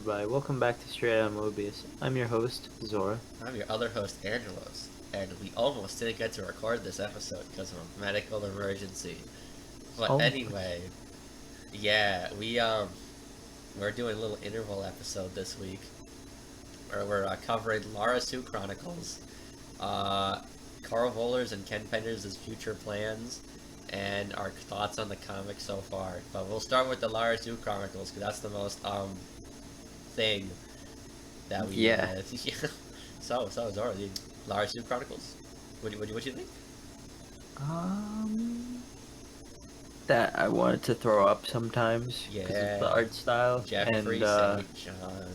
everybody? Welcome back to Straight Outta Mobius. I'm your host, Zora. I'm your other host, Angelos, and we almost didn't get to record this episode because of a medical emergency. But Oh, anyway, yeah, we're doing a little interval episode this week, where we're covering Lara-Su Chronicles, Karl Bollers and Ken Penders' future plans, and our thoughts on the comic so far. But we'll start with the Lara-Su Chronicles because that's the most thing that we yeah. yeah. So Zora, the Lara-Su Chronicles. What you think? Um, that I wanted to throw up sometimes because of the Yeah, art style. Jeffrey And, St. John.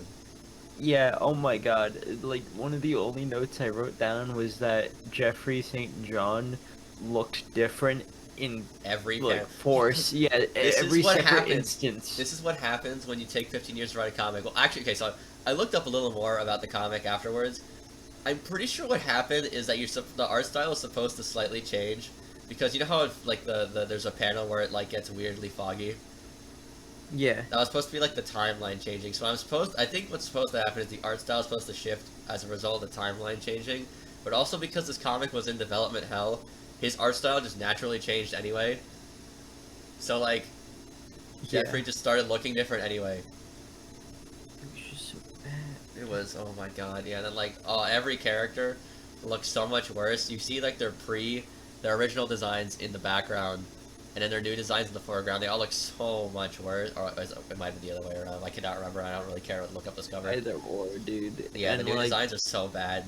yeah, oh my god. Like, one of the only notes I wrote down was that Jeffrey St. John looked different in, Every like, pan. force. Yeah, This every is what separate happens. instance. This is what happens when you take 15 years to write a comic. Well, actually, okay, so I looked up a little more about the comic afterwards. I'm pretty sure what happened is that the art style is supposed to slightly change because you know how like there's a panel where it like gets weirdly foggy. Yeah. That was supposed to be like the timeline changing. So I think what's supposed to happen is the art style is supposed to shift as a result of the timeline changing, but also because this comic was in development hell, his art style just naturally changed anyway. So like, Jeffrey just started looking different anyway. It was just so bad. It was, oh my god, yeah. And then like, every character looks so much worse. You see like their original designs in the background, and then their new designs in the foreground. They all look so much worse. Or it might be the other way around. I cannot remember. I don't really care to look up this cover. Either or, dude. Yeah, And the new like, designs are so bad.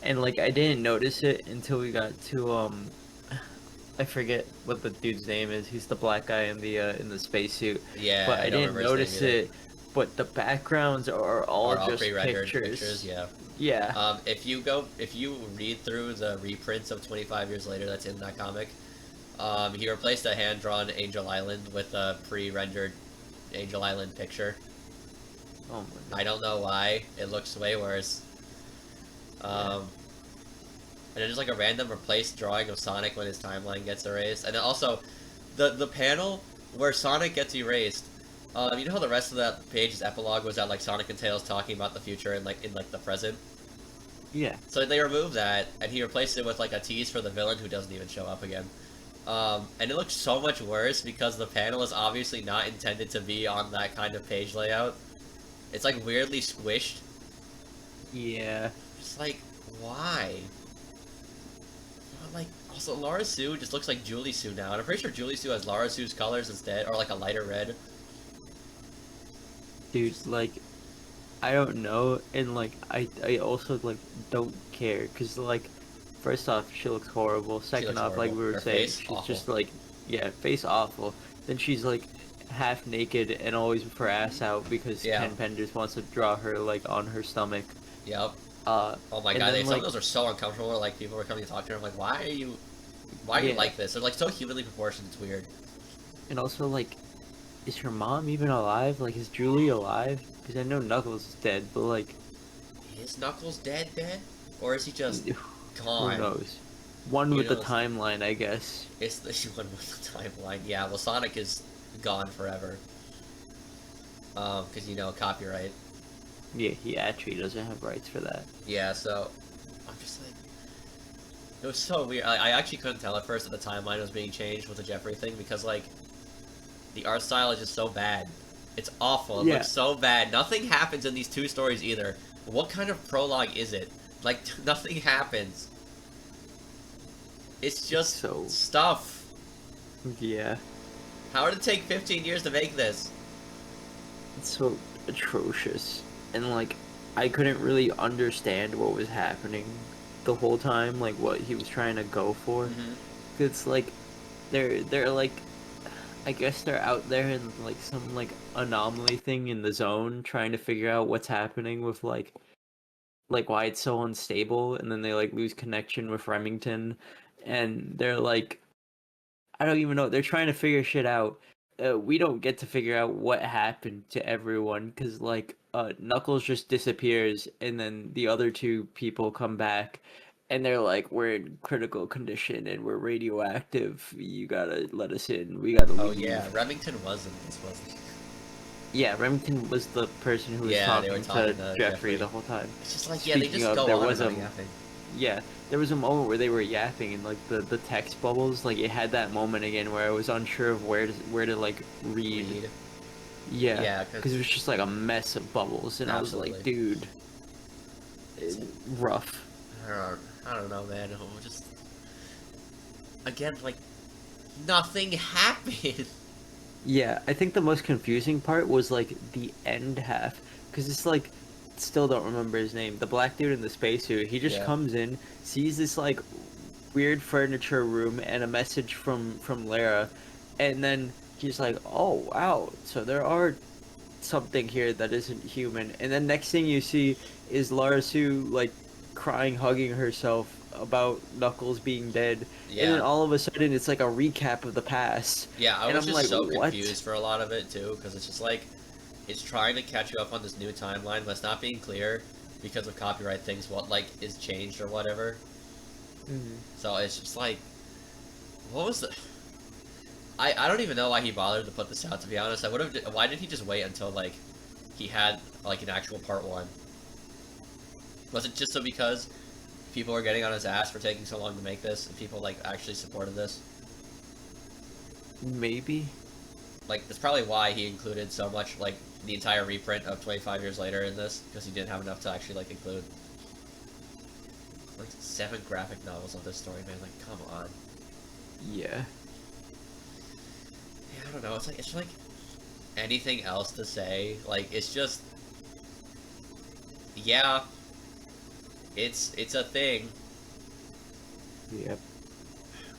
And like I didn't notice it until we got to I forget what the dude's name is. He's the black guy in the spacesuit. Yeah, But I don't didn't remember his notice name either. it. But the backgrounds are all Are all just pre-rendered pictures. yeah. Yeah. If you read through the reprints of 25 Years Later that's in that comic, he replaced a hand-drawn Angel Island with a pre-rendered Angel Island picture. Oh my god. I don't know why. It looks way worse. And then there's like a random replaced drawing of Sonic when his timeline gets erased. And then also, the panel where Sonic gets erased, you know how the rest of that page's epilogue was that like Sonic and Tails talking about the future and like in like the present? Yeah. So they removed that, and he replaced it with like a tease for the villain who doesn't even show up again. And it looks so much worse because the panel is obviously not intended to be on that kind of page layout. It's like weirdly squished. Yeah. Just like, why? Like, also Lara-Su just looks like Julie Sue now, and I'm pretty sure Julie Sue has Lara-Su's colors instead, or like a lighter red. Dude, like I don't know, and like I also like don't care because like first off she looks horrible. Second off, like horrible. we were Her saying, face, she's awful. just like face awful. Then she's like half naked and always with her ass out because Yeah. Ken Penders wants to draw her like on her stomach. Yep. Uh, Oh my and god, then, some like, of those are so uncomfortable. Like people were coming to talk to her, I'm like, why are you yeah, like this? They're like so humanly proportioned. It's weird. and also like, is her mom even alive? Like, is Julie alive? Because I know Knuckles is dead, but like, Is Knuckles dead, or is he just who gone? knows? One Who with the knows? timeline, I guess. It's the one with the timeline. Yeah, well, Sonic is gone forever. Because you know copyright. Yeah, he actually doesn't have rights for that. Yeah, so I'm just like, it was so weird. I actually couldn't tell at first that the timeline was being changed with the Jeffrey thing because like the art style is just so bad. It's awful. It Yeah. looks so bad. Nothing happens in these two stories either. What kind of prologue is it? Like nothing happens. It's just So- stuff. Yeah, How did it take 15 years to make this? it's so atrocious. And like, I couldn't really understand what was happening the whole time, like what he was trying to go for. Mm-hmm. It's like, they're like, I guess they're out there in like some like anomaly thing in the zone trying to figure out what's happening with like why it's so unstable, and then they like lose connection with Remington, and they're like, I don't even know, they're trying to figure shit out. We don't get to figure out what happened to everyone because like Knuckles just disappears, and then the other two people come back, and they're like, we're in critical condition and we're radioactive. You gotta let us in. We gotta leave. Oh yeah, Remington was in this, wasn't he? Yeah, Remington was the person who was Yeah, they were talking talking to to Jeffrey Jeffrey. the whole time. It's just like, yeah, they Speaking just of, go on and on yapping. yeah, there was a moment where they were yapping and like the text bubbles, like it had that moment again where I was unsure of where to like read. Read. Yeah, Yeah, because because it was just like a mess of bubbles, and I was like, absolutely. dude, It's like, rough. I don't know, man. Just again, like nothing happened. Yeah, I think the most confusing part was like the end half, because it's like, still don't remember his name. The black dude in the spacesuit. He just Yeah, comes in, sees this like weird furniture room and a message from Lara, and then he's like, "Oh wow, so there are something here that isn't human." And then next thing you see is Lara-Su like crying, hugging herself about Knuckles being dead, and then yeah, all of a sudden it's like a recap of the past, yeah. I and was I'm just like, so "What?" confused for a lot of it too, because it's just like it's trying to catch you up on this new timeline, but it's not being clear because of copyright things. What like is changed or whatever. Mhm. So it's just like, what was the? I don't even know why he bothered to put this out. To be honest, I would have. Why did he just wait until like he had like an actual part one? Was it just so because people were getting on his ass for taking so long to make this, and people like actually supported this? Maybe. Like that's probably why he included so much like the entire reprint of 25 years later in this because he didn't have enough to actually like include like 7 graphic novels of this story, man. Like, come on. Yeah. Yeah, I don't know. It's like anything else to say. Like, it's just yeah, it's a thing. Yep.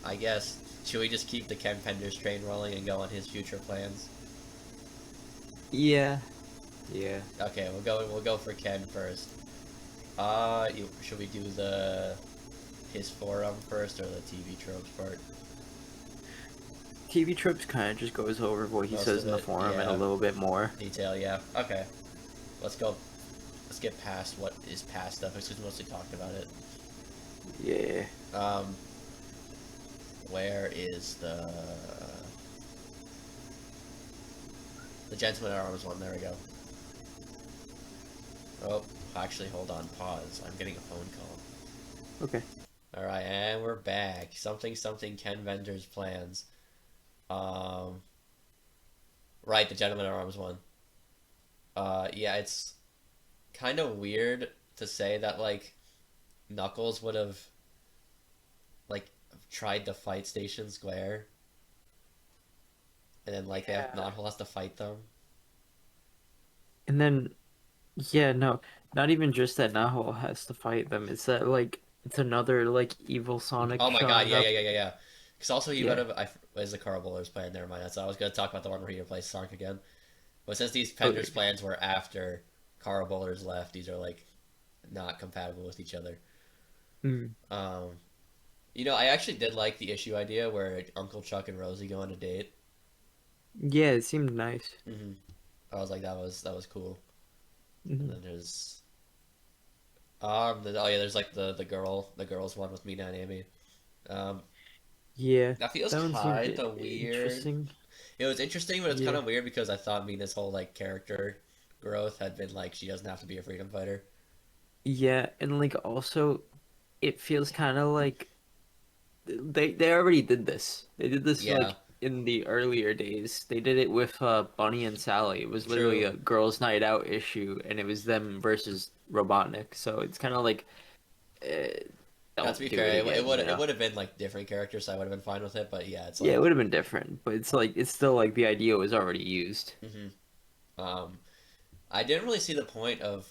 I guess. Should we just keep the Ken Penders train rolling and go on his future plans? Yeah. Yeah. Okay, we'll go for Ken first. Should we do the his forum first or the TV tropes part? TV Trips kind of just goes over what he Most says of in the it, forum and a yeah. little bit more. Detail, yeah. Okay, let's go. Let's get past what is past stuff because we mostly talked about it. Yeah. Um, where is the gentleman at arms one? There we go. Oh, actually, hold on. Pause. I'm getting a phone call. Okay. All right, and we're back. Something something Ken Vendor's plans. Um, right, the gentleman at arms one. Yeah, it's kind of weird to say that like Knuckles would have like tried to fight Station Square, and then like they have Yeah. Knothole has to fight them. And then, yeah, no, not even just that Naho has to fight them. It's that like it's another like evil Sonic Oh my god, showing yeah, yeah, up. yeah, yeah, yeah. Because also he would Yeah. have. Is the Karl Bollers plan? Never mind. That's I was gonna talk about the one where he replaced Sonic again. But since these Okay. Penders plans were after Karl Bollers left, these are like not compatible with each other. Mm. Um, I actually did like the issue idea where Uncle Chuck and Rosie go on a date. Yeah, it seemed nice. hmm I was like, that was cool. And Hmm. then there's oh yeah, there's like the girls one with Mina and Amy. Um, Yeah, that feels that one seemed kind of weird. interesting. It was interesting, but it's kind Yeah. of weird because I thought Mina's whole like character growth had been like she doesn't have to be a freedom fighter. Yeah, and like also it feels kind of like they already did this. They did this Yeah, like in the earlier days. They did it with Bunny and Sally. It was literally true. a girls' night out issue, and it was them versus Robotnik. So it's kind of like, uh, Now, to don't be do it fair, again, you it know? would have been like different characters, so I would have been fine with it. But yeah, it's Yeah, it like, would have been different, but it's like it's still like the idea was already used. um, I didn't really see the point of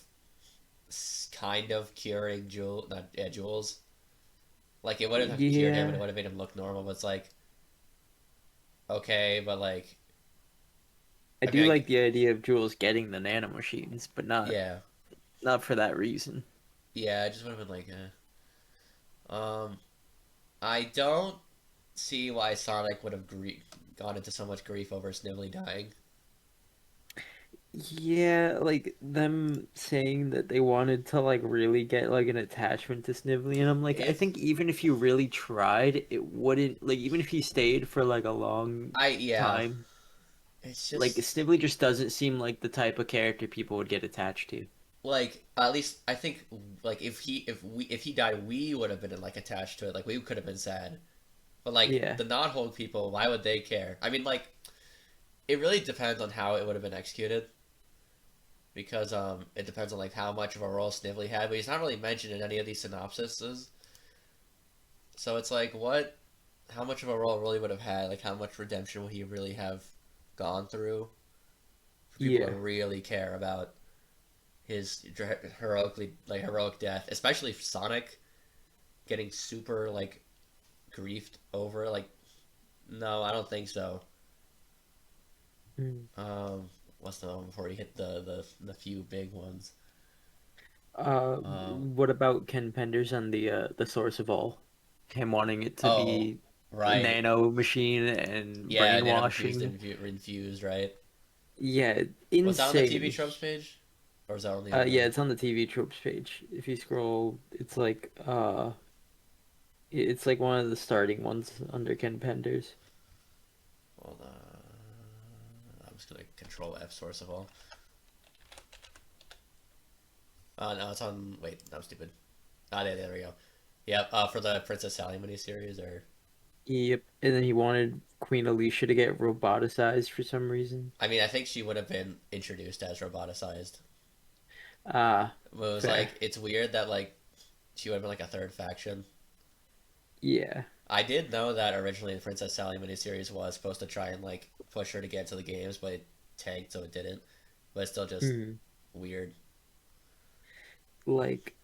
kind of curing not Jules. Like it wouldn't have cured him, and it Yeah, would have made him look normal. But it's like, okay, but like, I I mean, do like the idea of Jules getting the nanomachines, but yeah, not for that reason. yeah, I just would have been like, I don't see why Sonic would have gone into so much grief over Snively dying. Yeah, like them saying that they wanted to like really get like an attachment to Snively, and I'm like, I If think even if you really tried, it wouldn't like even if he stayed for like a long yeah, time, It's Like just Snively just doesn't seem like the type of character people would get attached to. like at least I think like if he died, we would have been like attached to it. Like we could have been sad. But like Yeah. the non-Hulk people, why would they care? I mean, like it really depends on how it would have been executed because it depends on like how much of a role Snively had, but he's not really mentioned in any of these synopsises. So it's like what how much of a role really would have had, like how much redemption would he really have gone through for people to Yeah. really care about his heroic death, especially Sonic getting super like griefed over like no, I don't think so. Mm. Um, what's the one before he hit the few big ones? Um, What about Ken Penders and the source of all? Him wanting it to oh, be a right, nano machine and yeah, nano infused, brainwashing. infused, right? Yeah, Was that on the TV insane. tropes page, or was that only on Yeah, the? it's on the TV tropes page. If you scroll, it's like it's like one of the starting ones under Ken Penders. Hold on, I'm just gonna control F source of all. No, it's on. Wait, I'm stupid. Ah, there we go. Yep. For the Princess Sally miniseries, or Yep, and then he wanted Queen Alicia to get roboticized for some reason. I mean, I think she would have been introduced as roboticized. Ah, But it was fair. like it's weird that like she would have been like a third faction. Yeah. I did know that originally the Princess Sally miniseries was supposed to try and like push her to get into the games, but it tanked, so it didn't. But it's still just Hmm. weird. Like,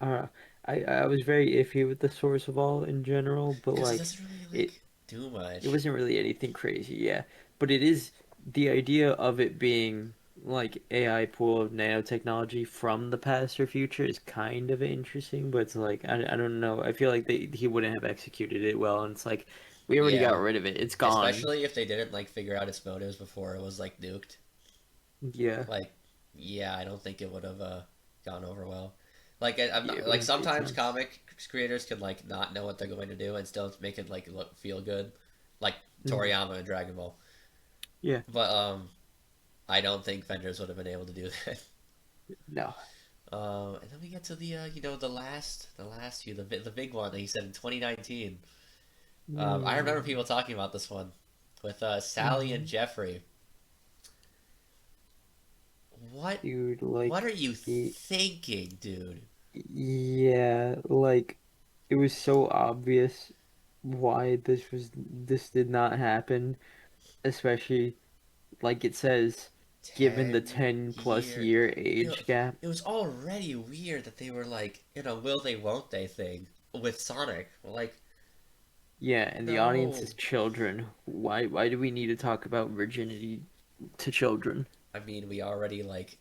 uh, I was very iffy with the source of all in general, but Because it like, doesn't really it like do it much. wasn't really anything crazy, yeah. But it is the idea of it being like AI pool of nanotechnology from the past or future is kind of interesting, but it's like I don't know. I feel like he wouldn't have executed it well, and it's like we already got Yeah, rid of it. It's gone. especially if they didn't like figure out its motives before it was like nuked. Yeah, Like, yeah, I don't think it would have gone over well. Like, I'm yeah, not, it like wouldn't have made sometimes sense. comic creators can like not know what they're going to do and still make it like look feel good, like Mhm. Toriyama and Dragon Ball. Yeah, But I don't think Penders would have been able to do that. no. And then we get to the the last few, the big one that he said in 2019. I remember Mm, people talking about this one with Sally and mhm. Jeffrey. What Dude, what are like, you thinking, dude? yeah, like it was so obvious why this did not happen, especially like it says, given the 10 10 plus year. year It, age gap. it was already weird that they were like, will they, won't they thing with Sonic. Like, Yeah, and the audience is no. children. Why do we need to talk about virginity to children? I mean, we already like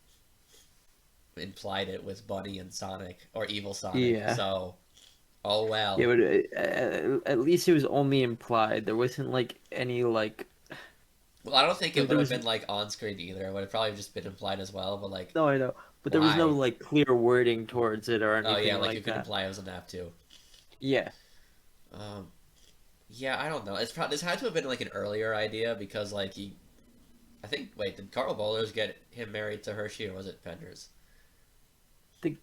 implied it with Bunny and Sonic, or Evil Sonic, Yeah. so, oh Yeah, well. but at least it was only implied. There wasn't like any like Well, I don't think it would there have was been like on screen either. It would have probably just been implied as well, but like, no, I know, but there was no why? like clear wording towards it or Oh yeah, anything like you like could that. imply it was a nap too. Yeah. Um, yeah, I don't know. It's probably this had to have been like an earlier idea because like I think wait, did Karl Bollers get him married to Hershey or was it Penders? think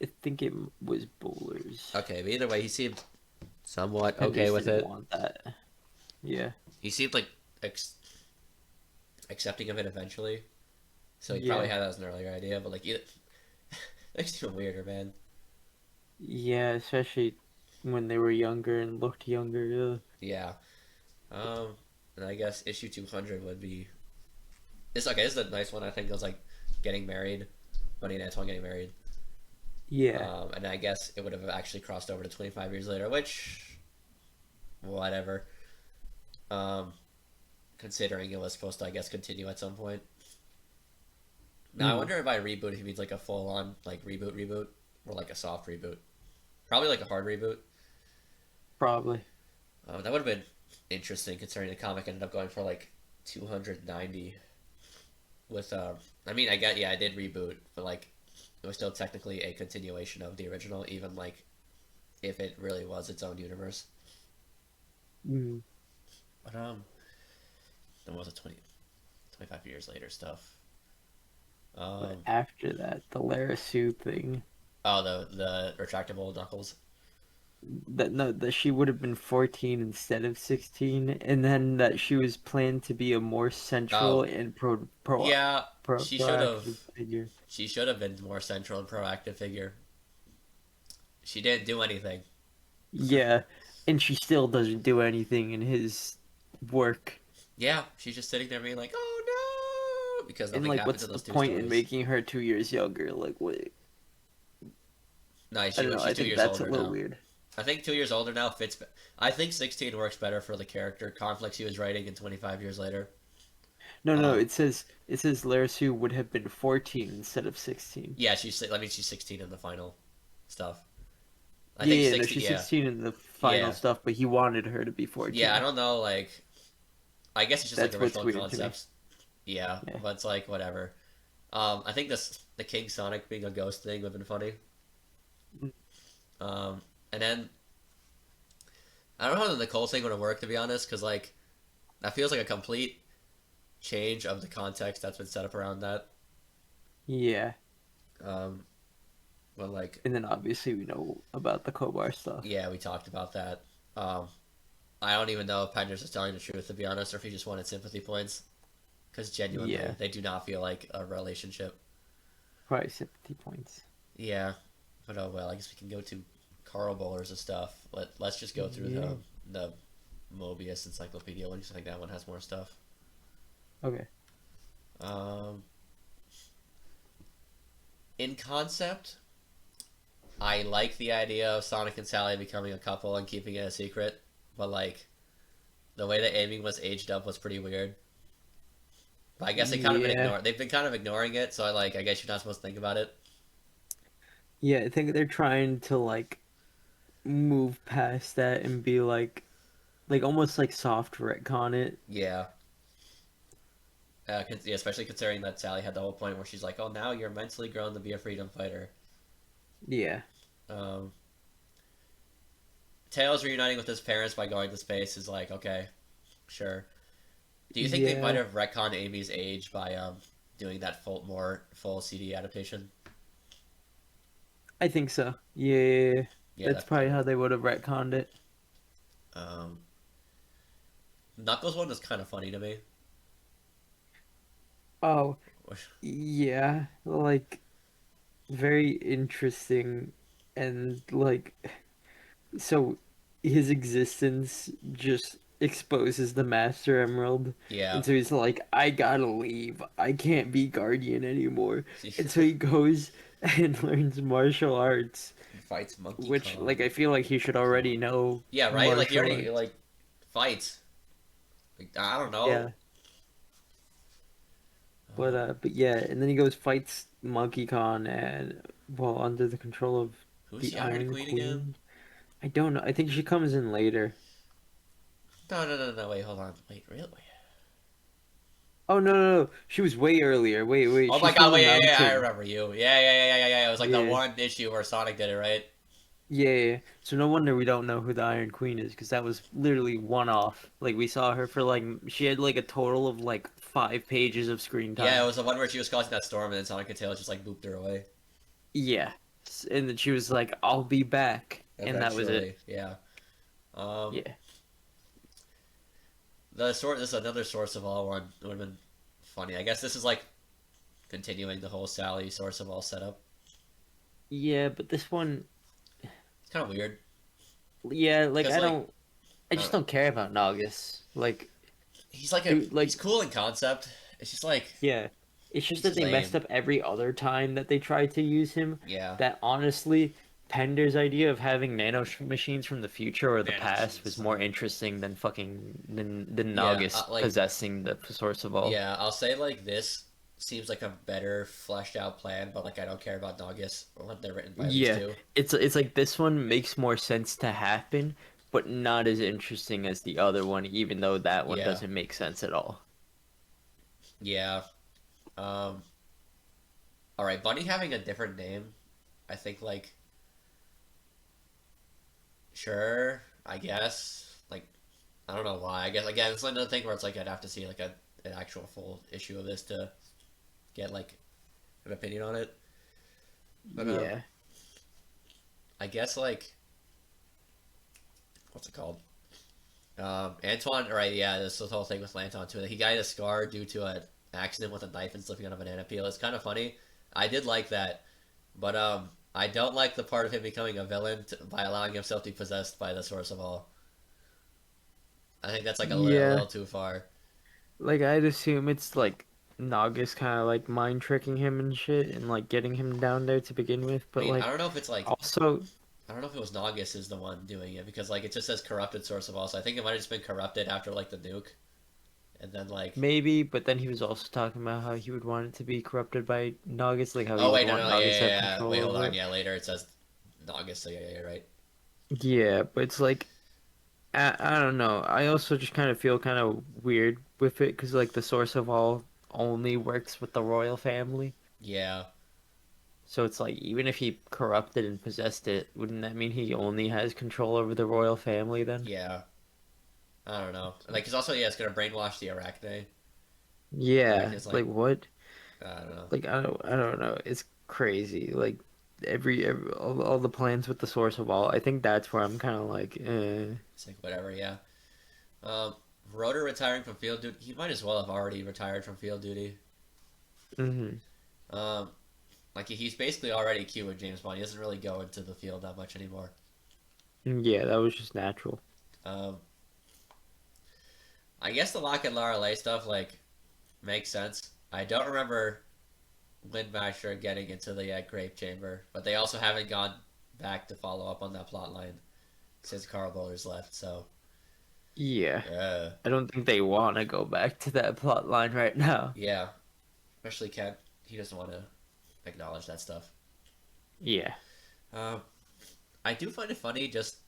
I think it was Bowlers. Okay, but either way, he seemed somewhat okay Penders with didn't it. want that. Yeah. He seemed like accepting of it eventually, so he probably Yeah. had that as an earlier idea. But like, either, makes it even weirder, man. Yeah, especially when they were younger and looked younger. Yeah. Um, and I guess issue 200 would be. It's okay. This is a nice one. I think it was like getting married, Bunny and Antoine getting married. Yeah. And I guess it would have actually crossed over to 25 years later, which whatever. Um, considering it was supposed to, I guess, continue at some point. Now I Mm, wonder if by reboot he means like a full on like reboot, or like a soft reboot. Probably like a hard reboot. probably. That would have been interesting considering the comic ended up going for like 290 with I mean I got yeah I did reboot but like it was still technically a continuation of the original even like if it really was its own universe. Mm. But was it 25 years later stuff. But Um, after that, the Lara-Su thing. oh, the retractable knuckles. That no, that she would have been 14 instead of 16, and then that she was planned to be a more central Oh, and yeah, she should have. proactive figure. She should have been more central and proactive figure. She didn't do anything. Yeah, and she still doesn't do anything in his work. Yeah, she's just sitting there being like, "Oh no," because And nothing like, happens what's in the those two point in stories. making her 2 years younger? Like, what? No, I don't know. she's I two think years that's a older little now. weird. I think 2 years older now fits. I think 16 works better for the character conflict she was writing in 25 years later. No, no, Um, it says Lara-Su would have been 14 instead of 16. yeah, I mean, she's 16 in the final stuff. I think Yeah, no, 60. she's Yeah, 16 in the final yeah, stuff, but he wanted her to be yeah. I 14. don't know. Like, I guess it's just like That's what's original weird to me. concepts. Yeah, Yeah. but it's like whatever. I think the King Sonic being a ghost thing would have been funny. And then I don't know how the Nicole thing would have worked to be honest, because like that feels like a complete change of the context that's been set up around that. Yeah. Um, but like, And then obviously we know about the Kobar stuff. yeah, we talked about that. Um, I don't even know if Penders is telling the truth to be honest, or if he just wanted sympathy points. Because genuinely, Yeah. they do not feel like a relationship. Probably sympathy points. Yeah, but oh well. I guess we can go to Karl Bollers and stuff. Let's just go through Yeah. the Mobius encyclopedia one because I think that one has more stuff. Okay. Um, in concept, I like the idea of Sonic and Sally becoming a couple and keeping it a secret, but like the way that Amy was aged up was pretty weird. But I guess they kind of been Yeah. ignoring. They've been kind of ignoring it, so I guess you're not supposed to think about it. Yeah, I think they're trying to like move past that and be like almost like soft retcon it. Yeah. Yeah, especially considering that Sally had the whole point where she's like, "Oh, now you're mentally grown to be a freedom fighter." Yeah. Um, Tails reuniting with his parents by going to space is like, okay, sure. Do you think they might Yeah. have retconned Amy's age by doing that full CD adaptation? I think so. Yeah. Yeah, That's that probably would. how they would have retconned it. Um, Knuckles one was kind of funny to me. Oh, yeah. Like very interesting and like so his existence just exposes the Master Emerald, Yeah, and so he's like, I gotta leave. I can't be Guardian anymore. And so he goes and learns martial arts, he fights Monkey which Kong. like I feel like he should already know Yeah, right. Like he martial already arts. like fights. Like, I don't know. Yeah. But yeah, and then he goes fights Monkey Kong and well under the control of Who's the the Iron Iron Queen again? Queen. I don't know. I think she comes in later. No, no, no, no. Wait, hold on. Wait, really? Oh no, no, no. She was way earlier. Wait, wait. Oh my She's God! from the Wait, yeah, yeah, I mountain. remember you. Yeah, yeah, yeah, yeah, yeah. It was like the Yeah. one issue where Sonic did it, right? Yeah, yeah. So no wonder we don't know who the Iron Queen is, because that was literally one off. Like we saw her for like she had like a total of like 5 pages of screen Yeah, it time. was the one where she was causing that storm, and then Sonic and Tails just like booped her away. Yeah. And then she was like, "I'll be back," and that was it. Eventually, yeah. Um, Yeah. this is another source of all one. It would have been funny. I guess this is like continuing the whole Sally source of all setup. Yeah, but this one, It's kind of weird yeah, like because like I I just don't know. don't care about Naugus. Like, He's like, cool in concept. It's just like yeah. It's just he's that they messed lame. up every other time that they tried to use him. Yeah, That honestly, Pender's idea of having machines from the future or the Nano's past machines was more funny. interesting than than Yeah, Naugus like possessing the source of all. yeah. I'll say like this seems like a better fleshed out plan, but like I don't care about Naugus or what they're written by these Yeah, two. it's like this one makes more sense to happen, but not as interesting as the other one, even though that one Yeah, doesn't make sense at all. yeah. Um, all right, Bunny having a different name. I think like sure, I guess like I don't know why. I guess again, it's like another thing where it's like I'd have to see like an actual full issue of this to get like an opinion on it. But Yeah. I guess like what's it called? Antoine, right? Yeah, this whole thing with Anton too. He got a scar due to an accident with a knife and slipping on a banana peel. It's kind of funny. I did like that, but I don't like the part of him becoming a villain by allowing himself to be possessed by the source of all. I think that's like a Yeah. little too far. Like I'd assume it's like Naga's kind of like mind tricking him and shit and like getting him down there to begin with, I but mean, I like don't know if it's like also I don't know if it was Nagus is the one doing it because like it just says corrupted source of all. So I think it might have just been corrupted after like the nuke, and then like maybe, but then he was also talking about how he would want it to be corrupted by Nuggets, like how he oh would wait, no, want no, yeah, Nuggets to yeah, have yeah. control Wait, hold over on. it. Yeah, later it says Nagus. So yeah, right. Yeah, but it's like I don't know. I also just kind of feel kind of weird with it because like the source of all only works with the royal family. Yeah, So it's like even if he corrupted and possessed it, wouldn't that mean he only has control over the royal family then? yeah. I don't know. Like, cause also yeah, it's gonna brainwash the Arachne. Yeah, Arachne's like like what? I don't know. Like I don't know. It's crazy. Like every all the plans with the source of all. I think that's where I'm kind of like, It's like whatever. Yeah. Um, Rotor retiring from field duty. He might as well have already retired from field duty. hmm Um, like he's basically already Q with James Bond. He doesn't really go into the field that much anymore. Yeah, that was just natural. Um, I guess the Locke and Lara Lay stuff like makes sense. I don't remember Windmasher getting into the grape chamber, but they also haven't gone back to follow up on that plot line since Karl Bollers left. So, Yeah, uh, I don't think they want to go back to that plot line right now. yeah, especially Ken. He doesn't want to acknowledge that stuff. Yeah, Um, I do find it funny just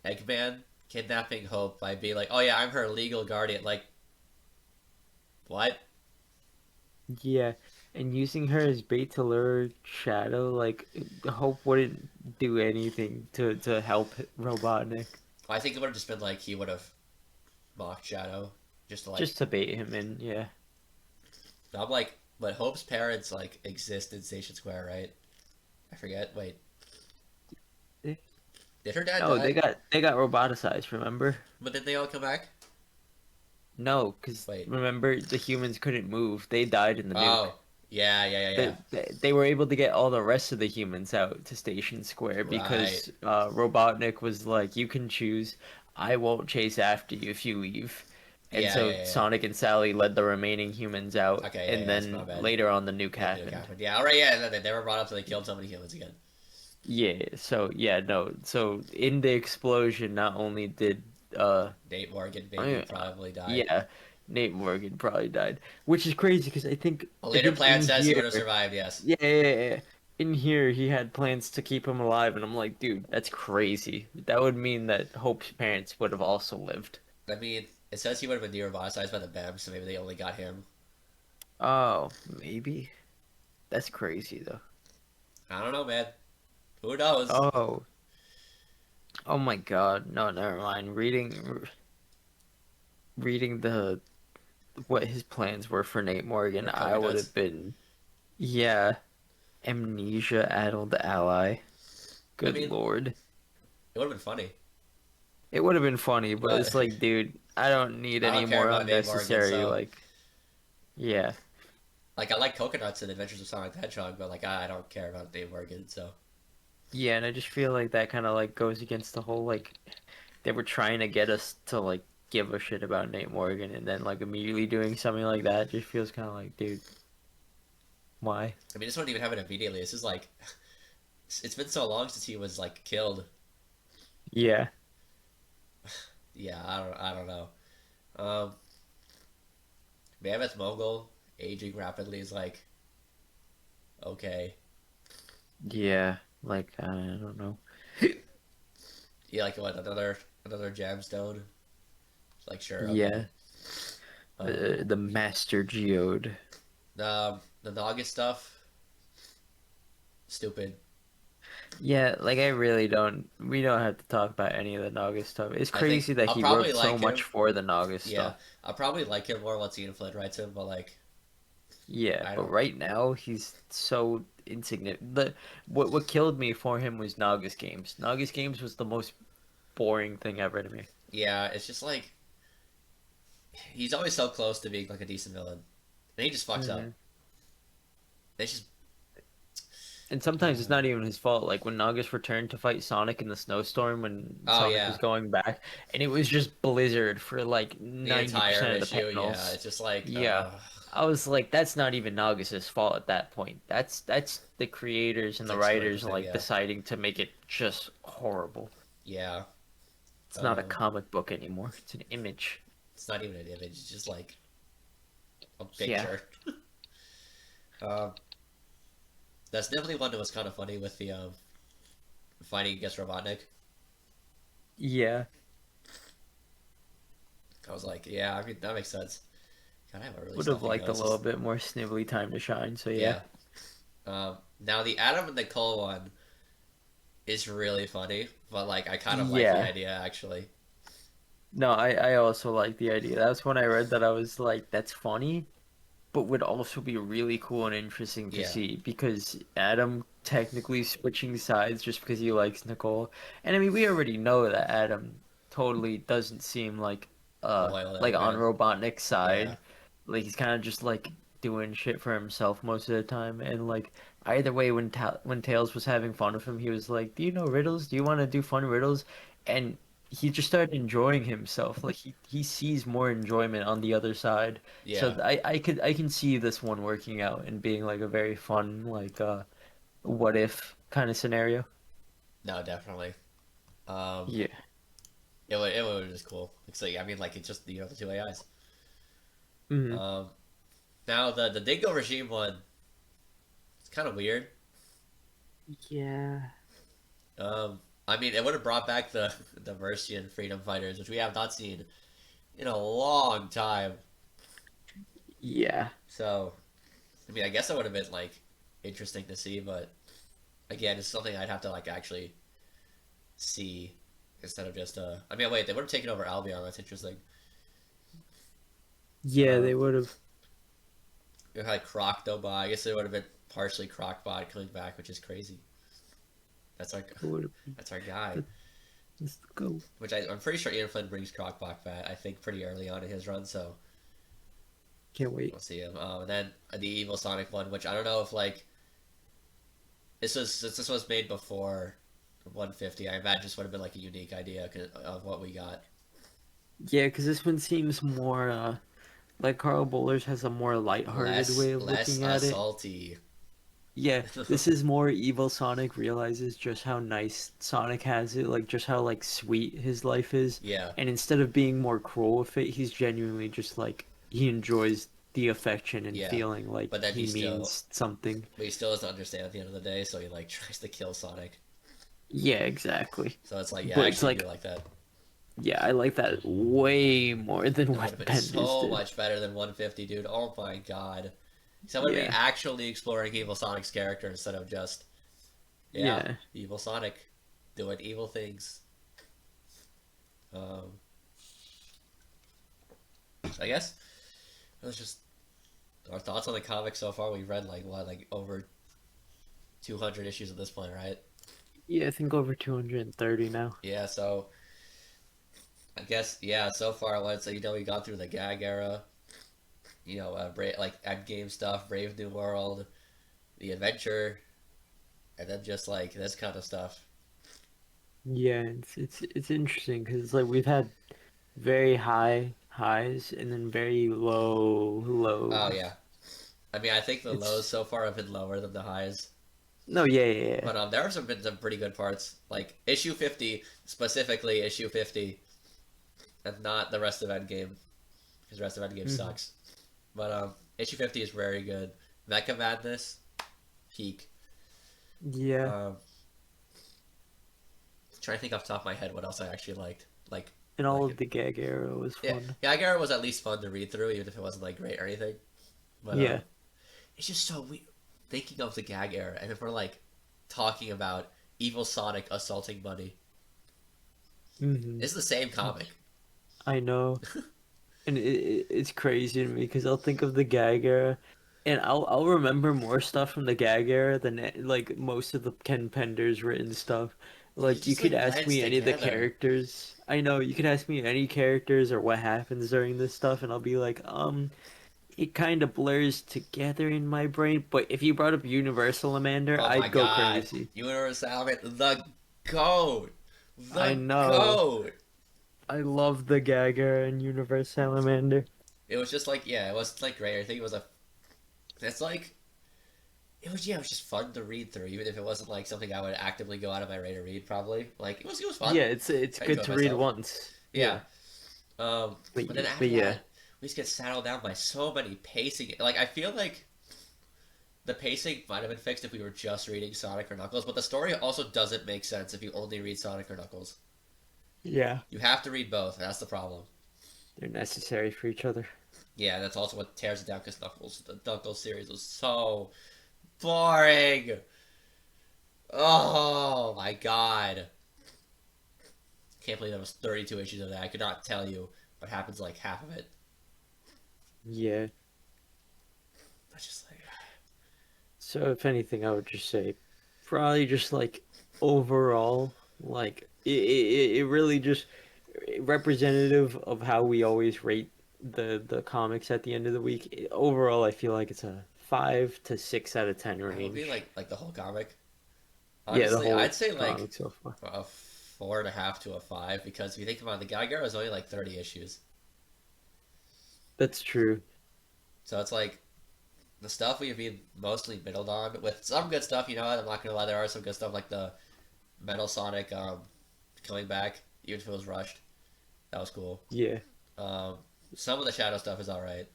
Eggman kidnapping Hope by being like, "Oh yeah, I'm her legal guardian." Like, what? yeah, and using her as bait to lure Shadow, like Hope wouldn't do anything to help Robotnik, I think it would have just been like he would have mocked Shadow, just to like. just to bait him in. Yeah. I'm like, but Hope's parents like exist in Station Square, right? I forget. Wait, did her dad No, die? they got roboticized, remember? But then they all come back. No, because Wait. remember the humans couldn't move. They died in the nuke. Oh, yeah, yeah, yeah, yeah. They were able to get all the rest of the humans out to Station Square Right. because Robotnik was like, "You can choose. I won't chase after you if you leave." And Yeah, so yeah, yeah. Sonic and Sally led the remaining humans out, Okay, yeah, and yeah. That's my then bad. later on the nuke Yeah, the nuke happened. happened. Yeah, all right. Yeah, they were brought up so they killed so many humans again. Yeah, so yeah, no. So in the explosion, not only did Nate Morgan, baby, I, probably die. yeah, Nate Morgan probably died, which is crazy because A I later think plan in says he would here, have survived. Yes. yeah, in here he had plans to keep him alive, and I'm like, dude, that's crazy. That would mean that Hope's parents would have also lived. I mean, it says he would have been deroboticized by the BEM, so maybe they only got him. Oh, maybe that's crazy though. I don't know, man. Who knows? Oh, oh my God, no, never mind. Reading the what his plans were for Nate Morgan, Or I would coconuts. have been, yeah, amnesia-addled ally. I Good mean, lord. it would have been funny, It would have been funny, but but it's like, dude, I don't need I any don't care more about Nate Morgan. unnecessary, So, like, yeah. like, I like coconuts and Adventures of Sonic the Hedgehog, but like, I don't care about Nate Morgan. So, Yeah, and I just feel like that kind of like goes against the whole like they were trying to get us to like give a shit about Nate Morgan and then like immediately doing something like that just feels kind of like, dude, why? I mean, this wouldn't even happen immediately. This is like, it's been so long since he was like killed. Yeah. Yeah, I don't know. Um, Mammoth Mogul aging rapidly is like okay. Yeah, like I don't know. Yeah, like what another gemstone? Like sure, okay. Yeah, Um, the Master Geode. the Naga stuff, stupid. Yeah, like I really don't. We don't have to talk about any of the Naga stuff. It's I think crazy that I'll he probably wrote so like much him. for the Naga Yeah, stuff. I'll probably like him more once Ian Flynn writes him, but like Yeah, I but don't. right now he's so insignificant. What killed me for him was Naga's games. Naga's games was the most boring thing ever to me. Yeah, it's just like he's always so close to being like a decent villain, and he just fucks up. Hmm. It's just And sometimes it's not even his fault. Like when Nagas returned to fight Sonic in the snowstorm when oh Sonic yeah, was going back, and it was just Blizzard for like the entire 90% of the issue. Yeah, panels. it's just like Yeah. I was like, that's not even Nagas' fault at that point. That's the creators and it's the like screwing the writers thing. like Yeah, deciding to make it just horrible. yeah. It's not a Um, comic book anymore. It's an image. it's not even an image. It's just like a Yeah. picture. Um, that's definitely one that was kind of funny with the fighting against Robotnik. Yeah. I was like, yeah, I mean that makes sense. God, I have a really Would have stuffy liked a little nose. bit more snivelly time to shine, so yeah. Yeah. Now the Adam and Nicole one is really funny, but like I kind of like the Yeah. idea actually. No, I also like the idea. That's when I read that I was like, that's funny, but would also be really cool and interesting to Yeah, see because Adam technically switching sides just because he likes Nicole. And I mean, we already know that Adam totally doesn't seem loyal to like on anyone. Robotnik's Yeah, side. Like he's kind of just like doing shit for himself most of the time. And like either way, when Tails was having fun with him, he was like, "Do you know riddles? Do you want to do fun riddles?" And he just started enjoying himself. Like he sees more enjoyment on the other side. So yeah. I can see this one working out and being like a very fun what if kind of scenario. No, definitely. Um, Yeah. it was just cool. It's like I mean, like it's just the two AIs. Hmm. Um, now the Dingo regime one, it's kind of weird. Yeah. I mean, it would have brought back the Mercian freedom fighters, which we have not seen in a long time. Yeah. So, I mean, I guess it would have been like interesting to see, but again, it's something I'd have to like actually see instead of just I mean, wait, they would have taken over Albion. That's interesting. Yeah, Um, they would have. you had Croctobot. I guess it would have been partially Crocbot coming back, which is crazy. That's our It would have. that's our guy. Let's go. Which I'm pretty sure Ian Flynn brings Crocbot back. I think pretty early on in his run, so Can't wait. we'll see him. And then the Evil Sonic one, which I don't know if like this was made before 150. I imagine this would have been like a unique idea of what we got. Yeah, because this one seems more like Karl Bollers has a more lighthearted way of Less looking at it. salty. Yeah, this is more evil Sonic realizes just how nice Sonic has it, like just how like sweet his life is. Yeah, And instead of being more cruel with it, he's genuinely just like he enjoys the affection and yeah. feeling like But then he means something. he still doesn't understand at the end of the day, so he like tries to kill Sonic. Yeah, exactly. So it's like, yeah, I But it's actually do like, like that. yeah, I like that way more than It would have what been Penders so did. much better than 150, dude. Oh my god. So I would be Yeah, actually exploring Evil Sonic's character instead of just, yeah, yeah, Evil Sonic doing evil things. Um, so I guess it was just our thoughts on the comic so far. We've read like what, like over 200 issues at this point, right? yeah. I think over 230 now. Yeah, so I guess yeah. So far, let's say we got through the gag era. Like end game stuff, Brave New World, the adventure, and then just like this kind of stuff. Yeah, it's interesting because it's like we've had very high highs and then very low Oh lows. yeah, I mean I think the lows It's so far have been lower than the highs, no, yeah, yeah, yeah. but there have been some pretty good parts, like issue 50 specifically issue 50, and not the rest of Endgame because the rest of Endgame Mhm. sucks. But issue 50 is very good. Mecha Madness, peak. Yeah, Um, trying to think off the top of my head what else I actually liked. and all Like of the gag era was yeah, fun. Gagara was at least fun to read through, even if it wasn't like great or anything. But Yeah, it's just so we thinking of the gag era, and if we're like talking about evil Sonic assaulting Bunny. Hmm. It's the same comic. I know. And it's crazy to me because I'll think of the gag era, and I'll remember more stuff from the gag era than like most of the Ken Penders written stuff. Yeah, it Like you just could like ask blends me any of the together. characters. I know you could ask me any characters or what happens during this stuff, and I'll be like, it kind of blurs together in my brain. But if you brought up Universal Amander, Oh my I'd go god. crazy. Universe Salmon, the goat. I The know. goat. I love the gag era in Universe Salamander. It was just like, yeah, it was like great. I think it was a. It's like. It was just fun to read through, even if it wasn't like something I would actively go out of my way to read, probably. Like, it was fun. Yeah, it's I good enjoyed to read myself. once. Yeah. Yeah. But then But after yeah. that, we just get saddled down by so many pacing. Like, I feel like the pacing might have been fixed if we were just reading Sonic or Knuckles, but the story also doesn't make sense if you only read Sonic or Knuckles. Yeah. You have to read both. That's the problem. They're necessary for each other. Yeah, that's also what tears it down because the Knuckles series was so boring. Oh my god. Can't believe there was 32 issues of that. I could not tell you what happens like half of it. Yeah. I just like So if anything, I would just say probably just like overall, like it really just representative of how we always rate the comics at the end of the week. Overall, I feel like it's a 5 to 6 out of 10 that would be range. like the whole comic. Yeah, the Honestly, I'd whole say like comic so far. a 4.5 to a 5 because if you think about it, the Geiger is only like 30 issues. That's true. So it's like the stuff we've been mostly middled on with some good stuff, you know, I'm not gonna lie, there are some good stuff like the Metal Sonic coming back, even if it was rushed. That was cool. Yeah. Um, some of the Shadow stuff is alright.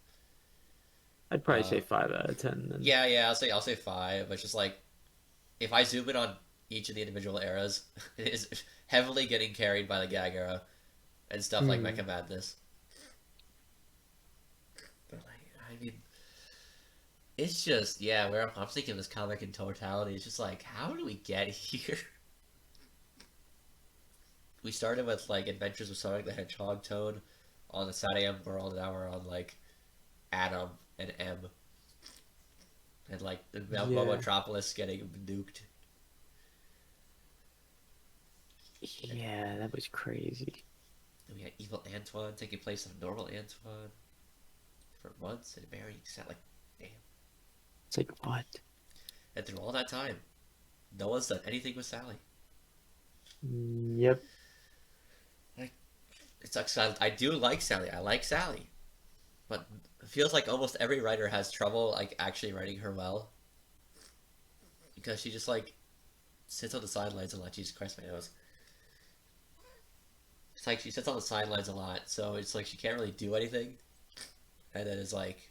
I'd probably Uh, say 5 out of 10 then. yeah, I'll say 5, but it's just like if I zoom in on each of the individual eras, it is heavily getting carried by the gag era and stuff like Hmm. Mecha Madness. But like, I mean, it's just yeah. Where I'm thinking this comic in totality, it's just like, how do we get here? We started with like Adventures of Sonic the Hedgehog Toad on the Sad AM world, and now we're on like Adam and M, and like the Yeah. Metropolis getting nuked. Yeah, that was crazy. And we had Evil Antoine taking place of normal Antoine for months, and marrying Sally. Damn. It's like what? And through all that time, no one's done anything with Sally. Yep. Like, it sucks. I do like Sally. I like Sally, but it feels like almost every writer has trouble like actually writing her well because she just like sits on the sidelines a lot. Jesus Christ, my nose. It's like she sits on the sidelines a lot, so it's like she can't really do anything. And then it's like,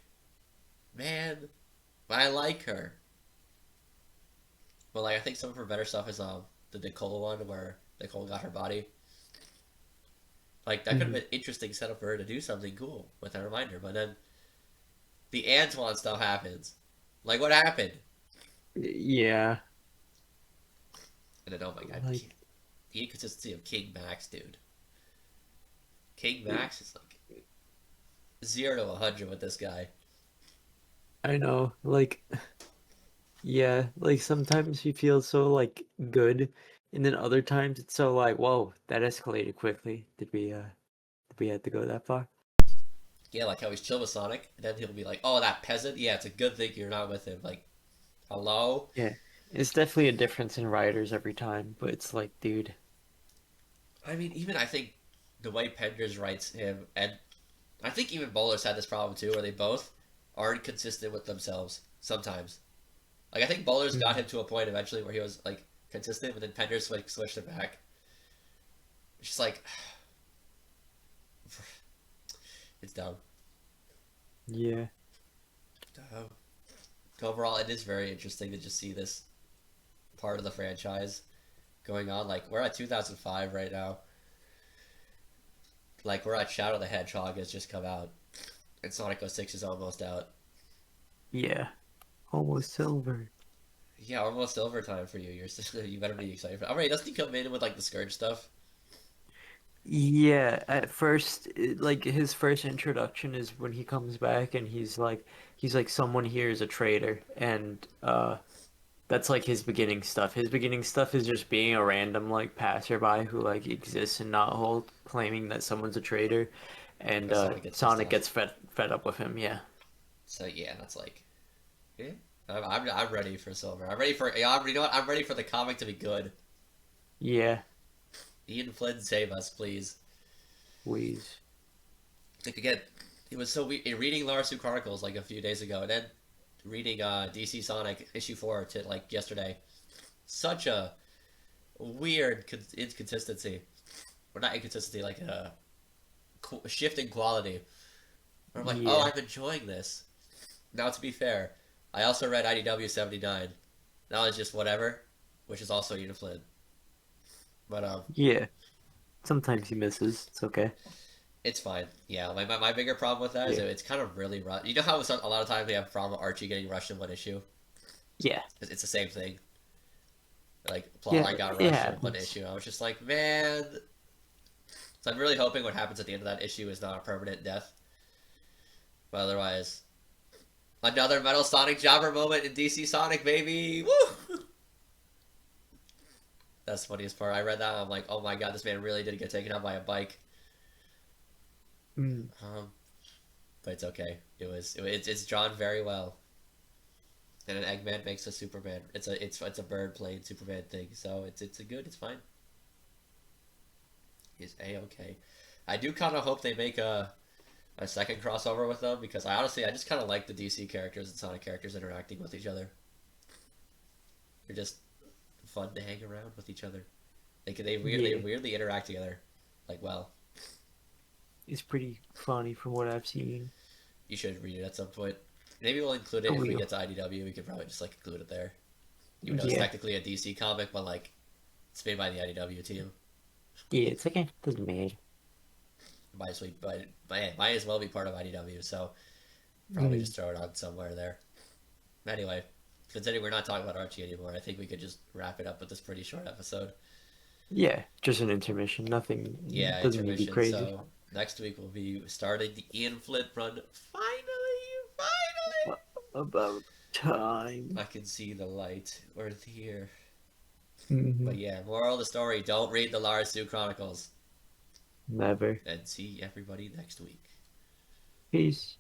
man, I like her. But like I think some of her better stuff is the Nicole one where Nicole got her body. Like that could have Mhm. been interesting setup for her to do something cool with a reminder, but then the Antoine stuff happens. Like what happened? Yeah. And then oh my god, Like the inconsistency of King Max, dude. King Max is like 0 to 100 with this guy. I know. Like yeah, like sometimes he feels so like good, and then other times it's so like, whoa, that escalated quickly. Did we have to go that far? Yeah, like how he's chill with Sonic, and then he'll be like, "Oh, that peasant. Yeah, it's a good thing you're not with him." Like, hello. Yeah. It's definitely a difference in writers every time, but it's like, dude. I mean, even I think the way Penders writes him, and I think even Bollers had this problem too, where they both aren't consistent with themselves sometimes. Like I think Bollers got Mhm. him to a point eventually where he was like consistent, but then Penders like switched it back. It's just like it's dumb. Yeah. Dumb. Overall, it is very interesting to just see this part of the franchise going on. Like we're at 2005 right now. Like we're at Shadow the Hedgehog has just come out, and Sonic 06 is almost out. Yeah. Almost silver. Yeah, almost overtime for you. You better be excited. All right, doesn't he come in with like the Scourge stuff? Yeah, at first, like his first introduction is when he comes back and he's like someone here is a traitor, and that's like his beginning stuff. His beginning stuff is just being a random like passerby who like exists in Knothole, claiming that someone's a traitor, and But Sonic gets pissed Sonic off. gets fed up with him. Yeah, So yeah, that's like, yeah. I'm ready for Silver. I'm ready for yeah. You know what? I'm ready for the comic to be good. yeah, Ian Flynn, save us, please. please. Like again, it was so weird reading Lara-Su Chronicles like a few days ago, and then reading DC Sonic issue 4 to like yesterday. Such a weird inconsistency, or not inconsistency, like a shift in quality. Where I'm like, oh, Yeah, I'm enjoying this. Now, to be fair, I also read IDW 79. That was just whatever, which is also Ian Flynn. But yeah. Sometimes he misses. It's okay. it's fine. Yeah, my bigger problem with that is Yeah, that it's kind of really rushed. You know how a lot of times we have a problem with Archie getting rushed in one issue? yeah, It's the same thing. Like, yeah. plotline got It rushed in one happens. issue. I was just like, man. So I'm really hoping what happens at the end of that issue is not a permanent death. But otherwise, another Metal Sonic jobber moment in DC Sonic, baby! Woo! That's the funniest part. I read that and I'm like, oh my god, this man really did get taken out by a bike. Mm, Um, but it's okay. It's drawn very well. And an Eggman makes a Superman. It's a bird playing Superman thing. So it's a good. It's fine. It's a okay. I do kind of hope they make a second crossover with them because I just kind of like the DC characters and Sonic characters interacting with each other. They're just fun to hang around with each other. They yeah, weirdly interact together. Like, well, it's pretty funny from what I've seen. you should read it at some point. Maybe we'll include I it if we will. get to IDW. We could probably just like include it there. Even though it's Yeah, technically a DC comic, but like it's made by the IDW team. yeah. It's okay. Doesn't matter. Might as well be part of IDW. So probably Mm, just throw it on somewhere there. Anyway, considering we're not talking about Archie anymore, I think we could just wrap it up with this pretty short episode. yeah, just an intermission. Nothing. Yeah, Doesn't need to be intermission. crazy. So next week we'll be starting the Ian Flint run. Finally, finally. About time. I can see the light. We're here. But Hmm. yeah, moral of the story: don't read the Lara-Su Chronicles. Never. And see everybody next week. Peace.